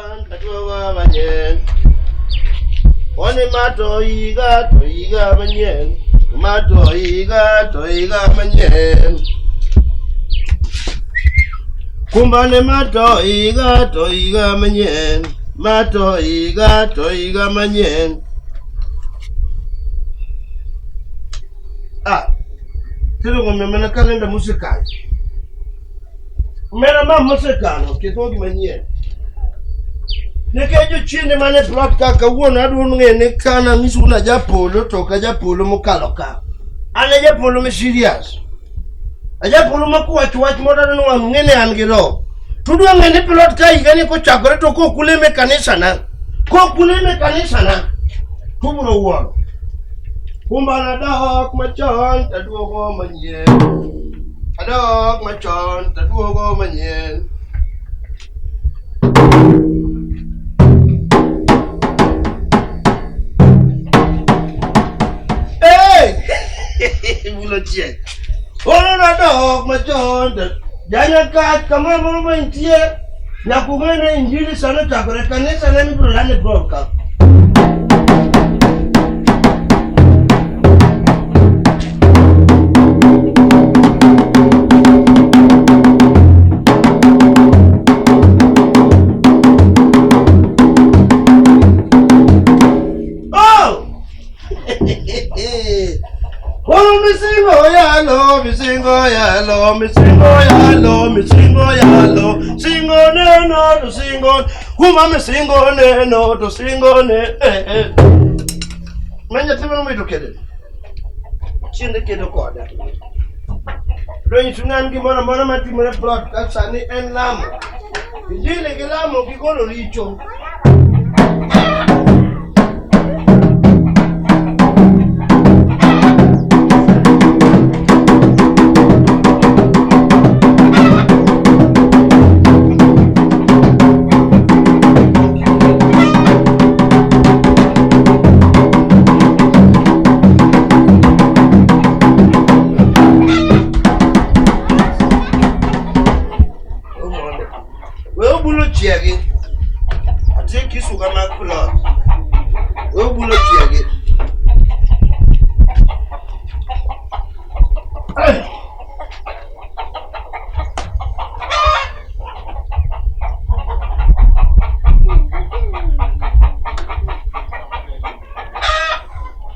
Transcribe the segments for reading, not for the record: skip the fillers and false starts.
machon katuwa manyen. Oni mato iga manyen. Mato iga manyen. Kumbane mato iga manyen. Mato iga manyen. Tiro ngome mena kalenda musical. Mera ma musical, kitogi manyen. Nekejo chinde mane plot kaka wuona aduon ngene kana misuna japolo to ka japolo mokalo ka. Ane japolo me serious. Ajapolo makuwach modaro no wan ngene an giro. Tudwa ngene plot ka igani ko chakore to ko kuleme kanisa na. Ko kuleme kanisa na. Tuburo wuoro. Kumbana dog machon taduogo manyen. Adog machon taduogo manyen. Bulo check. Olo na dog machon janya kat kama mama intie na kugene injili sana chakore kanisa na mibro lane broka. Singo neno to singo, kuma me singo neno to singo ne. Manya timu mito kede. Chinde kede koda. Doi sunan ki mona mati mona plot kasani en lamo. Jile ke lamo ki kono richo.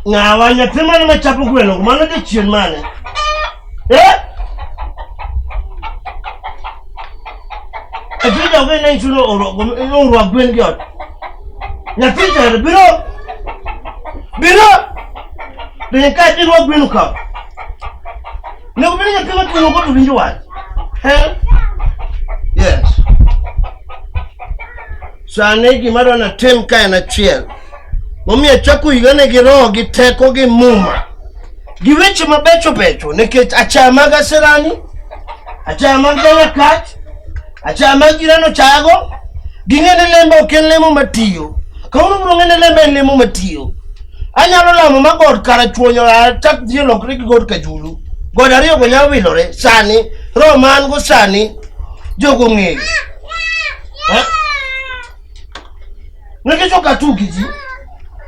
Ngawanya pemana machapo kwelo mana de chien mane. Afida wena inchuno oro agwen gyot. Na tita biro. De ka di ro gwenu ka. Ne ko benya pema tuno ko binjo wa. Yes. Sane gi maro na tem ka na chiel. Mami achaku igane giro giteko gi muma. Giweche mabecho nekech achama gaserani. Achama gana kat. Achama girano chago. Gingene lemba oken lemo matiyo. Kauno bro ngene lemba lemo matiyo. Anyalo lamo magod kara chuonyo tak dielo kri god kajulu. God ariyo go nyawo wilore sani roman go sani jogo ng'eyo. Nekecho katuki ji.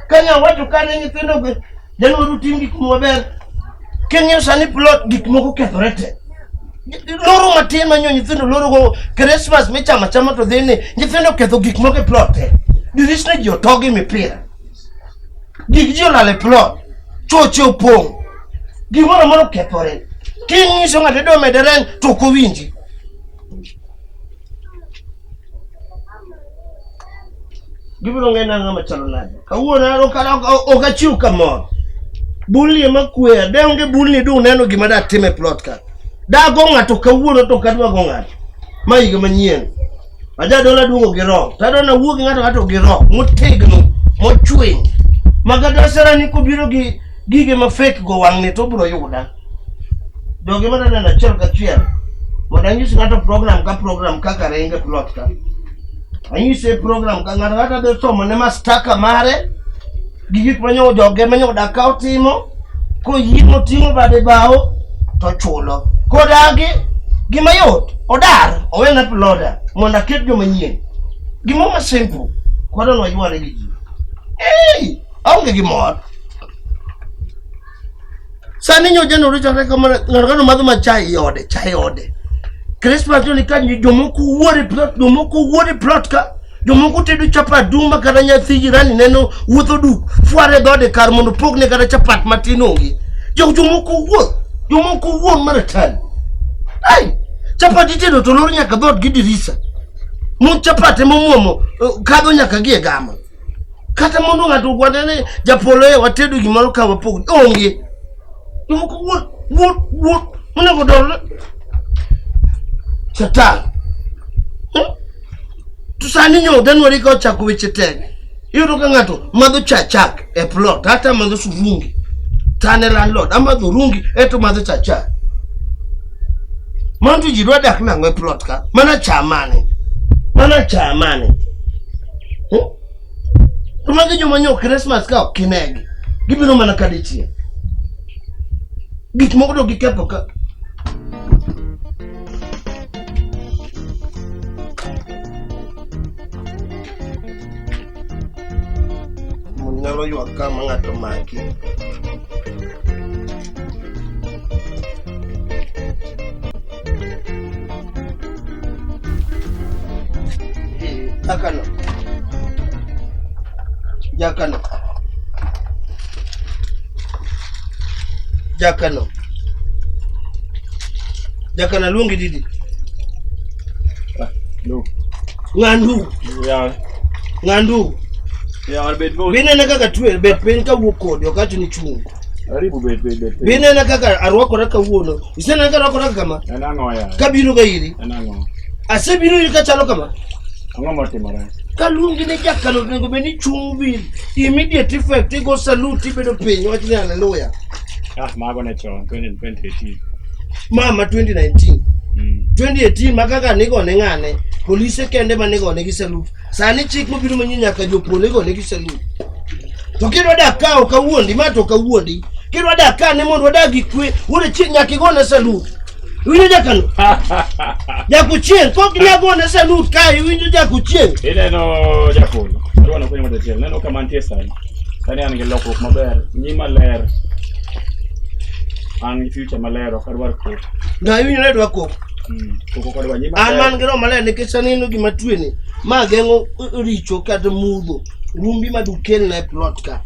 Kanya watu kane nyithindo go jeno rutin gik maber. Kenya sani plot gik moko kethorete. Loro matin manyo nyithindo loro go Christmas michama chama to dhine nyithindo ketho gik moko plot. Dirisne ji otogi mipira. Gik ji olale plot. Choche opong. Gimoro moro kethore. Kinyiso ng'ato do mederen to kowinji. Gibiro ngena ngama chalo nade. Kawuono okachiw kamoro. Bulni makwe, de onge bulni du neno gima da time plot ka. Da go ng'ato kawuono to kadwa go ng'ato. Ma higa manyien. Aja dola duogo gi roho. Tado na wuogi ng'ato gi roho motegno, mochwiny. Magada serani kobiro gi gige ma fake go wang'ni to bro yuda. Dogi mana na chiel ka chiel. Mondo anyisi ng'ato program kaka renge plot ka. Anyise program ka ng'ato de somo ne mastaka mare. Gigik manyo joge manyo dakao timo. Ko yimo timo bade bao to chulo. Kodagi gima yot odar owena ploda mondo aket jo manyien. Gimoma simple. Kwado no yuare gi ji. Aonge gimor. Sani nyo jano richa reka ngano madho ma chai ode. Christmas ni kanyi jomoku wore plot ka. Jomoku tedu chapat duma kada nyathi jirani neno wuotho du fuare dode kar mondo pogne kada chapat matinongi. Jomoku wuon maratan. Chapat itedo to lor nyaka dhot gi dirisa. Mun chapate momuomo kadho nyaka gie gama. Kata mondo ng'ato gwadane japolo watedo gimoro ka wapog onge. Jomoku wuon muna godol Satan. Tusani nyo danwari ka ochako weche tek. Iyudo ka ng'ato madho chak e plot hata madho surungi. Tane landlord amadho rungi eto madho chak. Mantu ji dwa dak nango e plot ka. Mana chamane. Tumagi joma nyo Christmas ka kinegi. Gibiro mana kadichie. Gik moko do gikepo ka. Nyalo yuak kama ng'ato maki. Jakana luongi didi. No. Ng'andu. Yeah. Ng'andu. Yeah, bet go. Bine na kaka tuwe bet pen ka wukodi wakati ni chungu. Aribu bet. Bine na kaka arwako raka wuono. Isena na kaka arwako raka kama. Anango ya. Kabiru ga iri. Anango. Ase biru iri kachalo kama. Ango motimore. Kalungi ne jakano nego beni chumbi. Immediate effect go salute bedo penyo wachini hallelujah. Mago ne chon 2018. Mama 2019. 2018 makaka nigo ne ngane. Police kende ma nigo ne gi salute. Sani chik mo biru manyi nyaka jopole go ne gi salute. To kidwa dak ka okawuondi ma to okawuondi. Kidwa dak ka ne mondo wadak gi kwe, wuode chik nyaka igone salute. Winjo jakano. Jakuchien kok nyagone salute kai winjo jakuchien. Ile no jakolo. Ruano kwenye motachel. Neno kama antie sani. Sani an gi lokruok maber. Nyima ler. An gi future maler ok adwar kok. Na winjo ne dwa kok. Koko kodwa nyima. An man gero maler nikech sani no gima twene. Ma gengo richo kata mudho. Rumbi madukel na plot ka.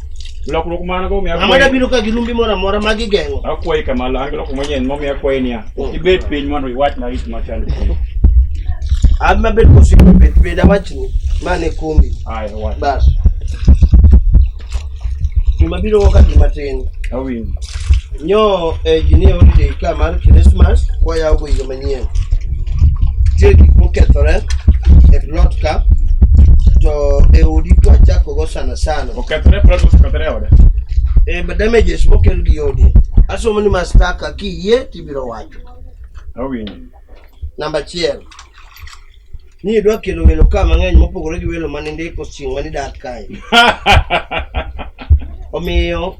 Lokruok mano go mi akwayi. Amada biro ka gi lumbi moro amora ma gigengo. Akwayi kamalo an gi lokruok manyien mo mi akwayi niya. Ibet piny mondo iwach na gik machando. Abma bet kosipo bet awachni mane kombi. Ai wach. Bas. Gima biro ka gima tin. Awin. Nyo jini holiday ka mar Christmas kwa ya go higa manyien. Tie gik mokethore e plot ka to e odi to achako go sana. Okethore plot okethore ode. Damages mokel gi odi. Asomo ni mastaka kiyie tibiro wacho. Awin. Namba 1. Ni dwa kelo welo ka mang'eny mopogore gi welo mane ndiko sing mani dak kae. Omiyo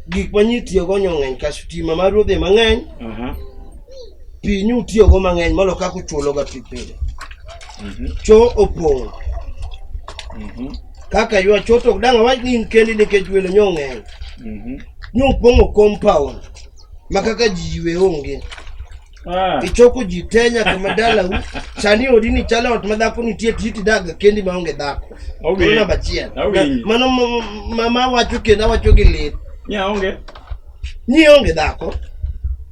gik manyitiyo go nyong'eny ka stima mar ruodhe mang'eny. Pi nyutiyo go mang'eny malo ka kuchulo ga pi pile. Cho opong. Kaka ywa choto danga wach ni kendi nikech welo nyong'eny. Nyupongo compound makaka jiwe onge. Ichoko jitenya kama dala hu. Sani odini chala ot madhako nitie titi daga kendi maonge dhako. Okay. Namba 1. Mano mama wacho kenda wacho gi lit. Nya onge. Ni onge dhako.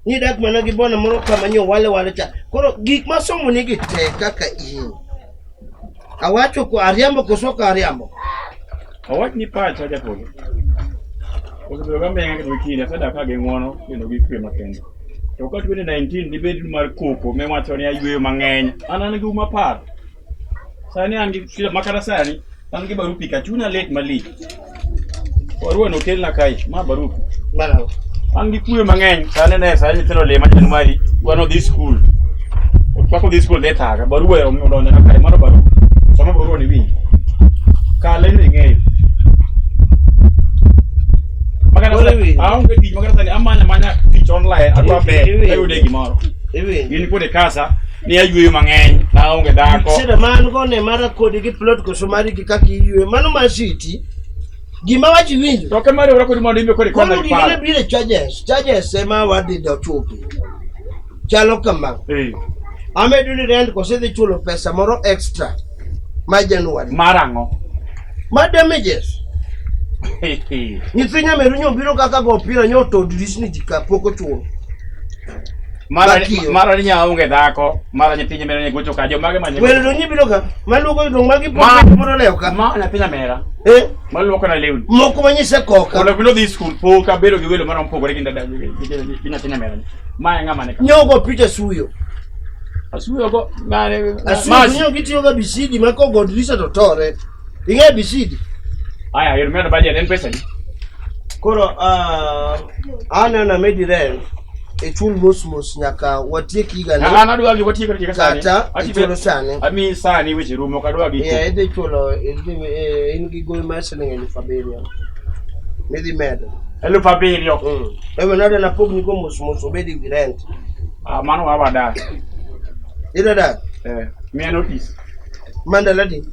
Ni dak mana gi bona moro kama nyo wale cha. Koro gik masomo nigi te kaka in. Awacho ko ariambo kosoka ariambo. Awach ni pacha japolo. Osebedo ga mbenga gi wikini asada ka geng'wono kendo gi kwe makende. To ka 2019 dibed mar koko me wacho ni ayweyo mang'eny. An gi uma par. Sani an gi makara sani an gi barupi ka chunya let mali. Waruwa no kelna kai ma barupi. Mana. An gi kwe mang'eny. Sani tero le ma Januari wano this school. Kwako this school letaga baruwa yo ndone na kai maro barupi. Sama baruwa ni wingi. Kale ni ng'eyo. Aunque ti magari amanya tich online adwa be ayude gimoro. In kode kasa ni ayueyo mang'eny na onge dhako. Sira man gone mara kodi gi plot ko somari gi kaki yue mano masiti gima wachi winjo To kamari ora kodi mondo imbe kodi kono kona gine bire charges ema wadi do chupi chalo kama amedu ni rent ko sedhi chulo pesa moro extra ma January marango ma damages nyithinya merunyo biro kaka go pira nyoto Disney jika poko chulo mara ni nyaonge dhako mara nyithinya mera ni gocho ka jomage manye welo do nyibiro ka malugo do magi poko moro leo ka ma na pinya mera malugo na lewni moko manyise koka kono bino dhi school poka bedo gi welo mara mpogore gi ndada gi nyathina mera ma ngama ne nyogo picha suyo asuyo go ngane asuyo gitiyo ga bisidi mako godrisa to tore inge bisidi aya yero mera budget en pesa ni koro ana na medi rent e chul mos nyaka watieki ga na ana dwa gi watieki ga sani atichulo sani ami sani weche rumo kadwa gi ide chulo in gi goal maseling en Faberia medi med elu Faberia ewe nada na pogni go mos obedi gi rent mano wabada ida da me notice mandaladi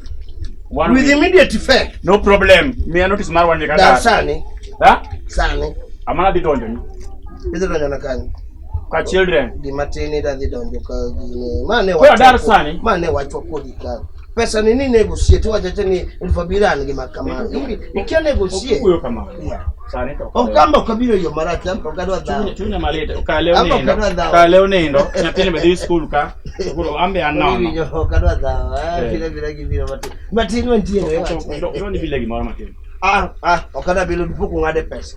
with immediate effect no problem me notice mar wan kada da sani sani amana di donjo ni ida donjo na kanyo ka children di matini da di donjo ka gine mane wa dar sani mane wacho kodi ka pesa ni negotiate wacha ni Faberia ngi makama ikia negotiate kuyo kama sani to okamba kabiro yo marati ampo kadwa dha chunya malete ka leo nindo nyathine be dhi school ka kuro ambe anono yo kadwa dha vile gibiro matini wantiene ndo ni vile gimoro matini okada bilo dupuku ngade pesa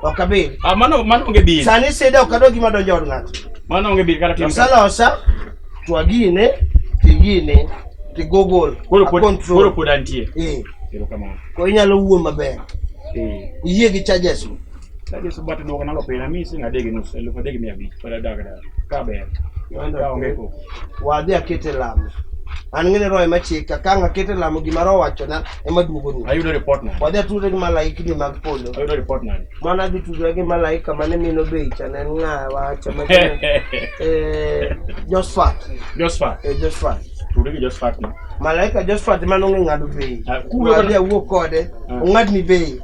okabili mano onge bil sani seda okado gima donjo od ng'ato mano onge bil kata tim salosa twagine tigine tigogol koro pod antie kero kama ko inyalo wuo maber iye gi charges but duoko nalo pena mi singa degi nus 3,500 para daga ka ber ka onge ko wadhi akete lamo an ngene roe machika ka ngakete lamo gimaro wacho na ema duogo ni ayudo report na wadhi tude gi malaika ni mag polo ayudo report na mana gi tude gi malaika mane mino bei chane nga wacho ma Josephat tude gi Josephat na malaika Josephat manonge ngadu bei wadhi wuo kode ong'adni bei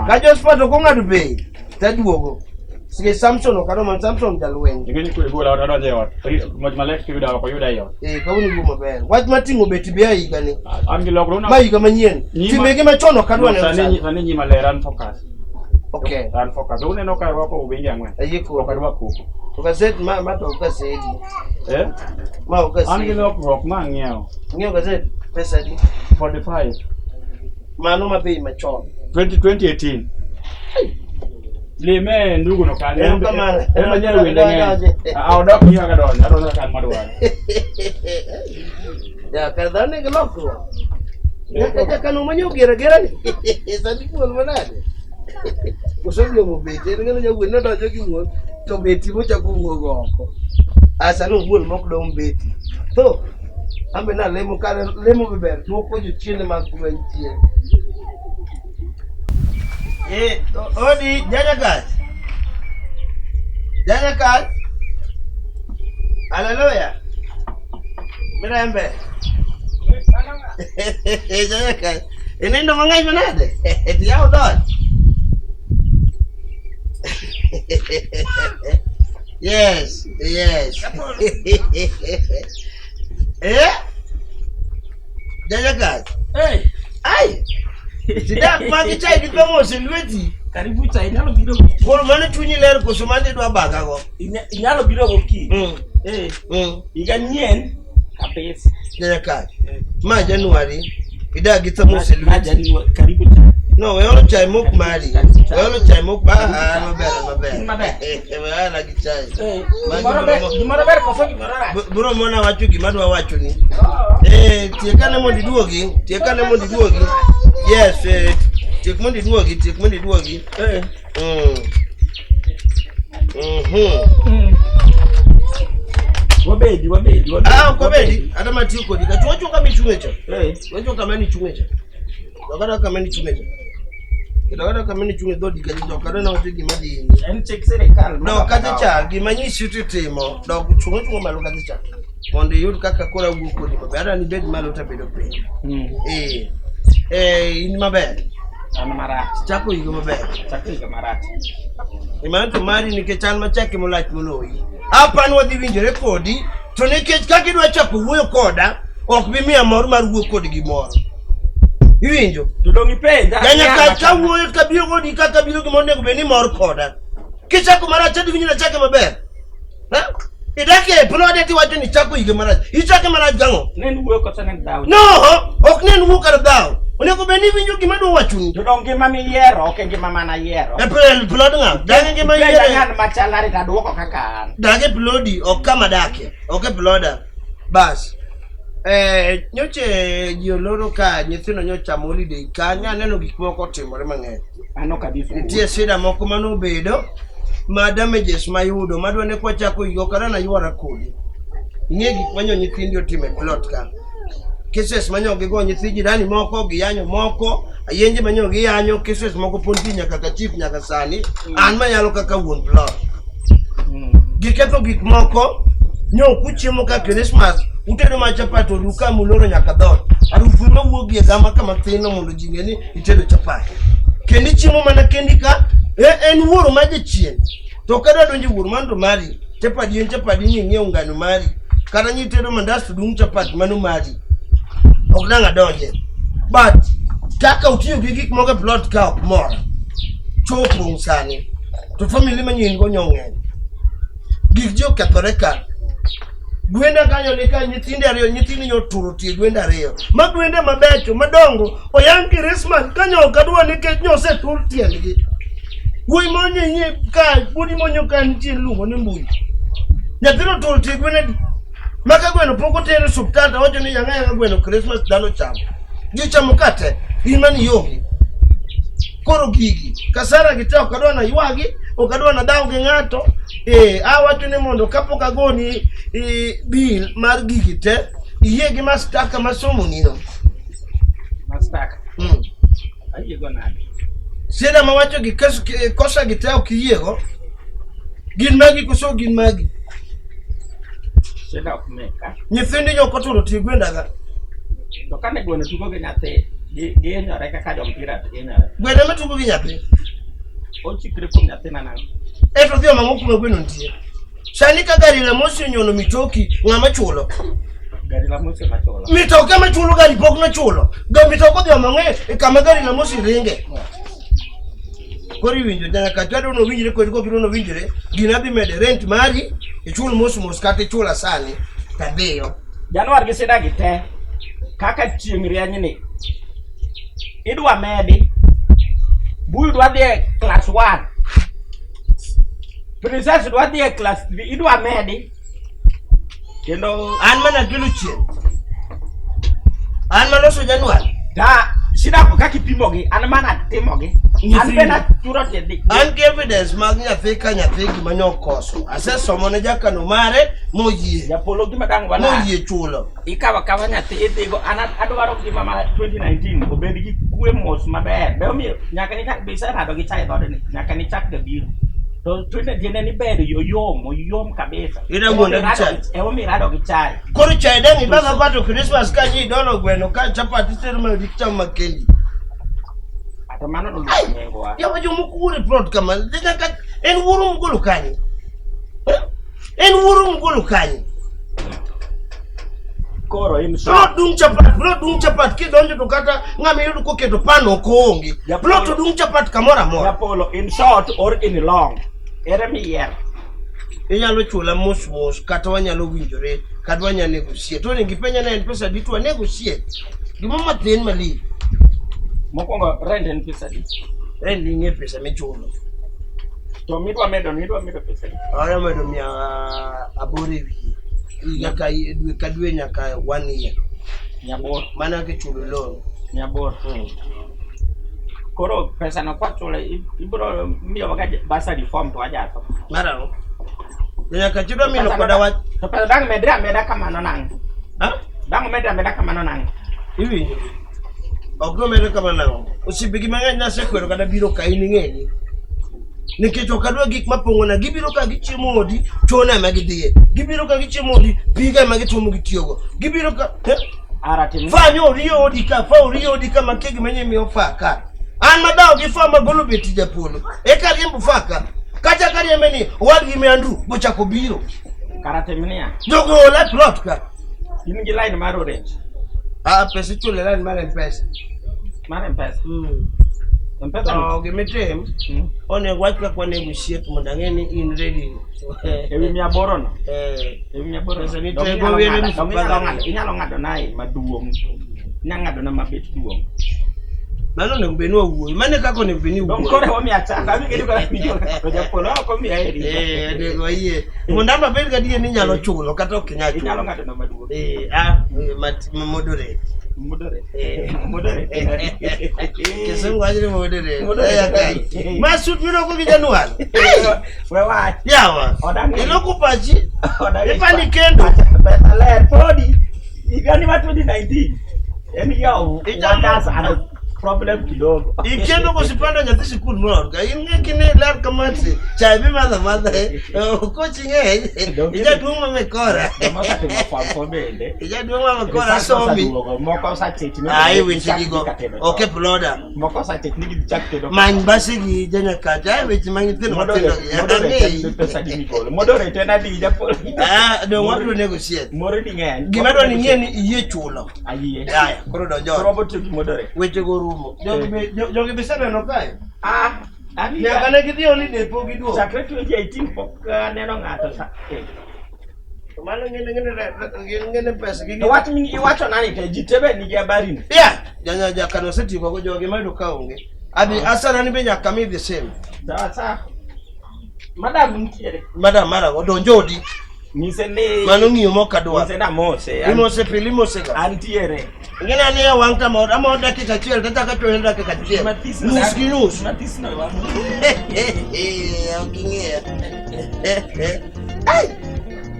ka Josephat ko ngadu bei taduogo sige Samson okado man Samson jalwen ngeni ko gola wadwa jewat moj malek ki widawa ko yuda yo kawuni gumo ber wach matingo beti be ayiga ni an gi lokro na mayiga manyien timege machono kadwa ne sani nyi maleran focus okay ran focus une no ka wako ubingi angwen ayiko okadwa kuko gazet ma to gazet ma gazet an gi lokro ma ng'iewo gazet pesa di 45 mano mabei machon 2018 lime ndugu no kan ema nyalo wende ng'eny odok ni ka donjo adonjo kan madwaro ya kadane ke lokro ya kanu manyo gera ni sadi ko manade usobyo mo bete ngene nyawu ne donjo gi mo to beti mo chakungo goko asa no wuol mok do beti to ambe na lemo kare lemo beber to ko ju chiene mag kuwentie odi Jaja kat haleluya mirembe Jaja kat ini ndo mangai manade dia udon yes Jaja kat ai tidak magi chai di kamo silweti karibu chai nyalo biro por mane chunyi ler ko somande dwa baga go nyalo biro go ki iganyen kapes Jaja kat ma January ida gitamo silweti karibu chai no we all chai mok mari we all chai mok ba maber we ala gi chai gimoro ber koso gimoro bro mona wacho gimadwa wacho ni tiekane mondi duogi yes tiek mondi duogi wabedi kobedi ada matiyo kodi ka tuwacho kama ichungecha wacho kama ni chungecha wakada kama ni chungecha Kidawada kama ni chunge dodi ka do kada na wacho gimadi en check serikal no kata cha gimanyisi tutimo do chunge maluka cha mondo yud kaka kora wuok kodi maber ni bed malo ta bedo piny in maber An marach. chako higo maber Chako higa marach. imanto mari nikech an machake molach moloyi apan wadhi winjore kodi to nikech kaka idwa chako wuoyo koda ok bi miya mor mar wuok kodi gimoro iwinjo To dong ipenja. nyaka ka wuoyo kabiro kodi kaka biro gimoro nego bed ni mor koda kichako marach adi winjo nachake maber idake plode ti wacho ni chako higa marach ichake marach gang'o Nen wuoyo kata nen dhaw. no ok nen wuok kar dhaw onego bed ni winjo gima dwa wachoni To dong ngima miyiero ok ngima mana yiero. plod ng'a dage ngima Penja yiere ng'at machalari taduoko kaka an. dage plodi ok kama dake ok ploda bas nyoche ji oloro ka nyithindo nyochamo holiday kanya neno gik moko timore mang'eny Ano kabisa. nitie shida moko manobedo ma damages mayudo madwa ne kwa chako higo kata na yuara kodi ing'e gik manyo nyithindi otime plot ka cases manyo gigo nyithi jirani moko giyanyo moko ayenje manyo giyanyo cases moko ponti nyaka ka chief nyaka sani an manyalo kaka wuon plot giketho gik moko nyo kuchiemo ka Christmas utedo machapat oruka muloro nyaka dhot arufu mawuogie gama kama thino mondo jinge ni itedo chapat kendi chiemo mana kendi ka en wuoro maje chien to kada donje wuoro mando mari chapadi en chapadi ni ng'iew ngano mari kata nyitedo mandas to dung chapat mano mari ok nanga donje but kaka utiyo gi gik moko plot ka ok mor chopo sani to family manyin go nyong'eny gik jo kethore ka gwenda kanyo ni ka nyithinde ariyo nyithindi nyoturo tie gwenda ariyo ma gwende mabecho madongo oyang Christmas kanyo kadwa nikech nyose tur tiendgi wuoyi monyenye ka budi monyo ka nitie luongo ni mbui nyathino tur tie gwene maka gweno pok otere suptal to wacho ni yang'a gweno Christmas dhano chamo gichamo kate imani yogi koro gigi kasara gitao kadwa na ywagi okadwa na dawo gi ng'ato awacho ni mondo kapok agoni bill mar gigi te iye gi mastaka masomo nino Mastaka. Ayiego nade. sida mawacho gi kosa gi te ok iyiego gin magi koso gin magi Sida ok meka. nyithindi nyokoturo tie gwendaga To kane gweno tugo gi nyathi gihinyore kaka jompira hinyore. gwenda matugo gi nyathi Ochikre kuom nyathina nang'o. to dhio mang'o kuma gweno nitie sani ka gari la mosi onyono mitoki ng'ama chulo Gari la mosi machulo. mitoke machulo gari pok nochulo mitoko dhio mang'e kama gari la mosi ringe koro iwinjo nyaka kado no winjre kod ko biro no winjre gina dhi mede rent mari ichul mos kata ichula sani tabiyo Januar gi sida gi te. Kaka chieng' rieny ni. Idwa medi. Bui dwa dhi e class 1. Princess dwa dhi e class 3. Idwa medi. Kendo an mana kilo chien an maloso Januar da sida ko kaka ipimogi an mana timogi. An be na churo tiendgi. an gi evidence mag nyathi ka nyathi gima nyokoso asesomo ne jakano mare moyie Japolo gima dang' wala. moyie chulo Ikawa kawa nyathi idhigo an adwaro gima ma 2019 obed gi kwe mos maber. Be omiyo nyaka ni chak bisa rado gi chai dhodni. Nyaka ni chak gabiro. To 2019 ni ber oyom kabisa. Ida gwonda gi chai. Omiyo rado gi chai. koro chai dang' ibanga kwato Christmas ka ji dono gweno ka chapati tero ma dik cham makendi Ata mano no luongo. yawa jomoko wuore plot kama nyaka en wuoro mgolo kanyi en wuoro mgolo kanyi Koro in plot dung chapat kidonjo to kata ng'ama yudo koketo pan ok onge plot dung chapat kamoro amora Japolo in short or in long. Ere miyiero. inyalo chula mos kata wanyalo winjore kata wanyalo negotiate to ningipenya na en pesa ditwa negotiate gima mathin mali Mokwongo rent en pesa di. en ing'e pesa michulo To midwa medo pesa di. ahora medo 800 ewi nyaka dwe ka dwe nyaka 1 year 800. mana kichulo loan 800. Koro pesa no kwa chule ibro miyo waga basa di form to ajato. marao nyaka chudo mino koda wach To pesa dang meda kamano nang. ha Dang meda kamano nang. iwinjo ok no mere kama nango osibigi mang'eny nasekwero kata biro ka in ing'eni nikech okadwa gik mapong'ona gibiro ka gichiemo odi chona ema gidhiye gibiro ka gichiemo odi piga ema gituomo gitiyogo gibiro ka fanyo oriyo odi ka fa oriyo odi ka makegi menye miyo faka an madao gi fa magolo beti japolo eka riembo faka kata kariembe ni wadgi me Andrew bochako biro Karatemnia jogo ola plot ka in gi line mar orange pesa chule line mar pesa mpesa gimetem one wachka kwa negotiate mondo ang'eni in ready ewi 800 no ewi 800 pesa ni tego wele inyalo ng'ado nae maduong' nyang'ado na mabet duong' mano ne mbenu wuoyi mane kako ne mbeni wuoyi kore wa miacha ami kedo ka video to japolo ko mi aheri dego yie munda mabed ga die ni nyalo chulo kata ok nyalo inyalo ng'ado na maduong' modore kesengo ajire modore ya kai masut miro ko gijanual wewa yawa iloko pachi ifani kendo pesa ler podi igani ma 2019 emi yao itandas and problem kidogo ikendo kusipanda nyathi sikul moro ka inge kine lar kamati chaibi madha ko chinge ija duoma mekora maka te mafamfo bende ija duoma mekora somi moko sa cheti ai winchi gigo okay ploda moko sa cheti ni chakte do man basi gi janya kaja ai winchi mangitino modore pesa di mikolo modore tena di japol do wadu negotiate more ni ng'eny gima do ni ng'eni iye chulo ayie aya koro do jo robot to modore weche go jogi bisana no kae ani nyaka ne gidhi oli depo giduo chakre 2018 pok neno ng'ato sa mano ngene pesa gi wach mi iwacho nani te jitebe ni habari janya jakano setiko go jogi mayudo kaonge abi asana ni be nyaka mi the same sawa madam ntiere madam mara go donjodi mise ne mano ng'iyo mokadwa mise na mose limose ga antiere ngina ni wangta mo dakika chiel tata ka to dakika chiel nus matis no wa oking'eya ai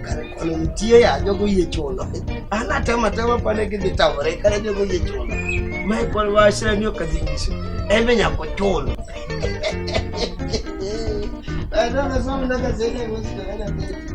kare kono mtie ya jogo yie chulo ana tema pane gidhi tamore kare jogo yie chulo mai kwa wasira ni okadhingisi embe nyako chulo I don't know, some of the